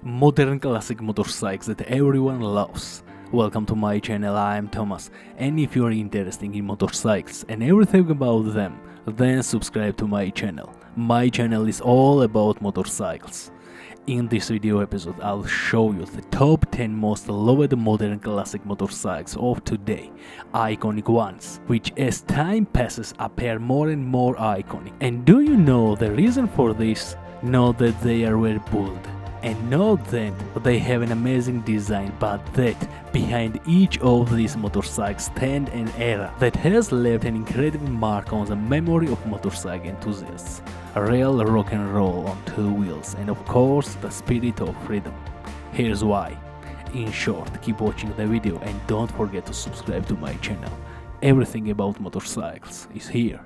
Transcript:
modern classic motorcycles that everyone loves. Welcome to my channel, I am Thomas, and if you are interested in motorcycles and everything about them, then subscribe to my channel. My channel is all about motorcycles. In this video episode, I'll show you the top 10 most loved modern classic motorcycles of today, iconic ones, which as time passes appear more and more iconic. And do you know the reason for this? Not that they are very bold, and not that they have an amazing design, but that behind each of these motorcycles stands an era that has left an incredible mark on the memory of motorcycle enthusiasts. Real rock and roll on two wheels, and of course the spirit of freedom. Here's why. In short, keep watching the video and don't forget to subscribe to my channel. Everything about motorcycles is here.